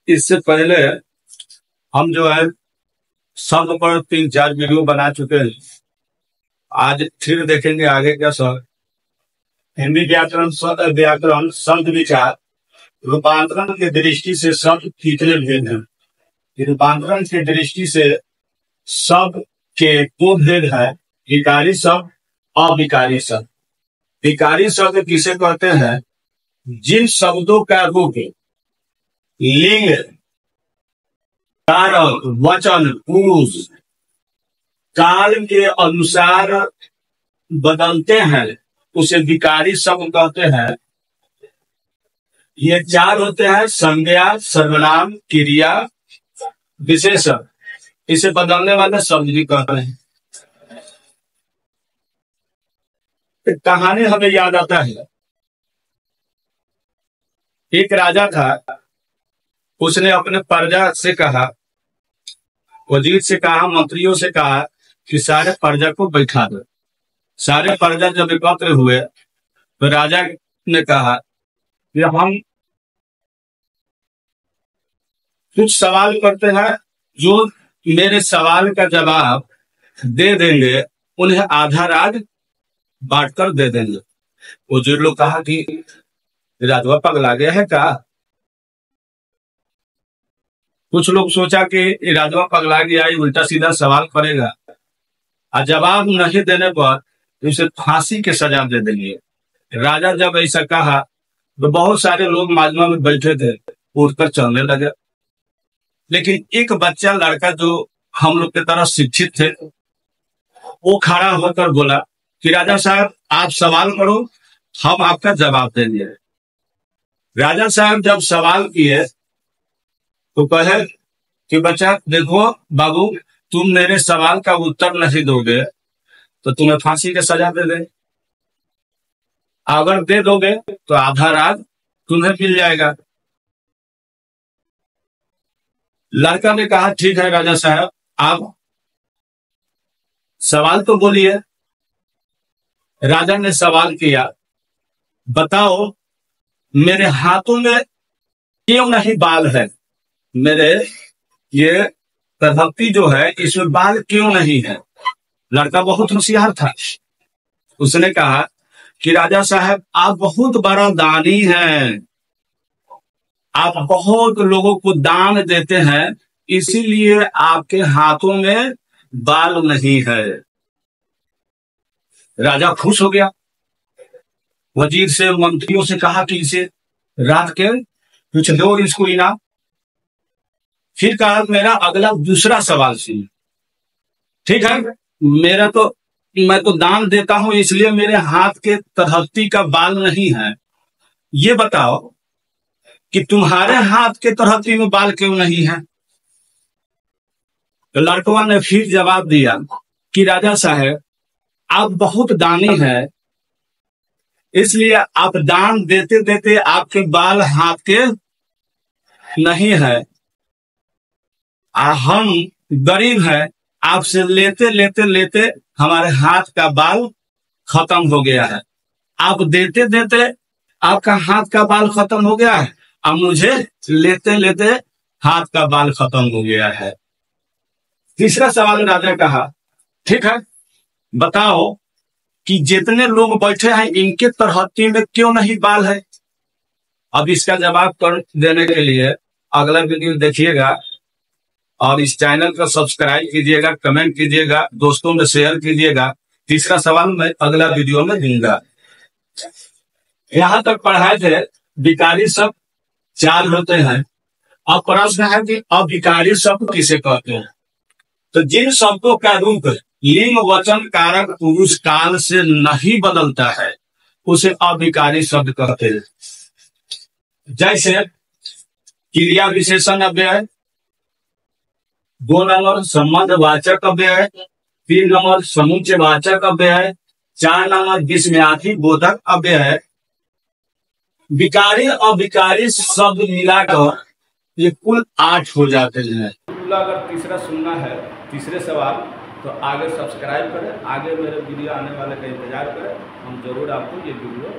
इससे पहले हम जो है शब्द पर 3-4 वीडियो बना चुके हैं। आज फिर देखेंगे आगे क्या सर। हिंदी व्याकरण शब्द विचार रूपांतरण की दृष्टि से शब्द कितने भेद हैं। रूपांतरण की दृष्टि से शब्द के दो भेद है, विकारी शब्द, अविकारी शब्द। विकारी शब्द किसे कहते हैं? जिन शब्दों का रूप लिंग, कारक, वचन, पुरुष काल के अनुसार बदलते हैं उसे विकारी शब्द कहते हैं। ये 4 होते हैं: संज्ञा, सर्वनाम, क्रिया, विशेषण। इसे बदलने वाले शब्द भी कहते हैं। एक कहानी हमें याद आता है। एक राजा था, उसने अपने प्रजा से कहा, वजीर से कहा, मंत्रियों से कहा कि सारे प्रजा को बैठा दो। सारे प्रजा जब एकत्र हुए तो राजा ने कहा कि हम कुछ सवाल करते हैं, जो मेरे सवाल का जवाब दे देंगे उन्हें आधा राज बांटकर दे देंगे। वजीर लोग कहा कि राजवा पगला गया है क्या? कुछ लोग सोचा कि राजवा पगला गया, उल्टा सीधा सवाल करेगा और जवाब नहीं देने पर उसे फांसी की सजा दे देंगे। राजा जब ऐसा कहा तो बहुत सारे लोग माजमा में बैठे थे, उठकर चलने लगे। लेकिन एक बच्चा लड़का जो हम लोग की तरह शिक्षित थे, वो खड़ा होकर बोला कि राजा साहब आप सवाल करो, हम आपका जवाब देंगे। राजा साहब जब सवाल किए तो कहे कि बच्चा देखो बाबू, तुम मेरे सवाल का उत्तर नहीं दोगे तो तुम्हें फांसी की सजा दे दे, अगर दे दोगे तो आधा राज तुम्हें मिल जाएगा। लड़का ने कहा ठीक है राजा साहब, आप सवाल तो बोलिए। राजा ने सवाल किया, बताओ मेरे हाथों में क्यों नहीं बाल है? मेरे ये प्रभक्ति जो है इसमें बाल क्यों नहीं है? लड़का बहुत होशियार था। उसने कहा कि राजा साहब आप बहुत बड़ा दानी हैं, आप बहुत लोगों को दान देते हैं, इसीलिए आपके हाथों में बाल नहीं है। राजा खुश हो गया। वजीर से, मंत्रियों से कहा कि इसे रात के कुछ दो इसको इनाम। फिर कहा मेरा अगला दूसरा सवाल सुनिए। ठीक है, मैं तो दान देता हूं इसलिए मेरे हाथ के तरहत्ती का बाल नहीं है। ये बताओ कि तुम्हारे हाथ के तरहत्ती में बाल क्यों नहीं है? तो लड़कवा ने फिर जवाब दिया कि राजा साहब आप बहुत दानी हैं, इसलिए आप दान देते देते आपके बाल हाथ के नहीं है, हम गरीब हैं, आपसे लेते लेते लेते हमारे हाथ का बाल खत्म हो गया है। आप देते देते आपका हाथ का बाल खत्म हो गया है, अब मुझे लेते लेते हाथ का बाल खत्म हो गया है। तीसरा सवाल राजा कहा, ठीक है बताओ कि जितने लोग बैठे हैं इनके तरहत्ती में क्यों नहीं बाल है? अब इसका जवाब कर देने के लिए अगला वीडियो देखिएगा और इस चैनल को सब्सक्राइब कीजिएगा, कमेंट कीजिएगा, दोस्तों में शेयर कीजिएगा। तीसरा सवाल मैं अगला वीडियो में दूंगा। यहां तक पढ़ाए थे विकारी शब्द 4 होते हैं। अब प्रश्न है कि अविकारी शब्द किसे कहते हैं? तो जिन शब्दों का रूप लिंग, वचन, कारक, पुरुष काल से नहीं बदलता है उसे अविकारी शब्द कहते हैं। जैसे क्रिया विशेषण अव्यय, 2 नंबर संबंध वाचक अव्यय, 3 नंबर समुच्चय वाचक अव्यय, 4 नंबर विस्मयार्थी बोधक अव्यय। विकारी और अविकारी शब्द मिलाकर ये कुल 8 हो जाते हैं। अगर तीसरा सुनना है, तीसरे सवाल, तो आगे सब्सक्राइब करें, आगे मेरे वीडियो आने वाले का इंतजार करें। हम जरूर आपको ये वीडियो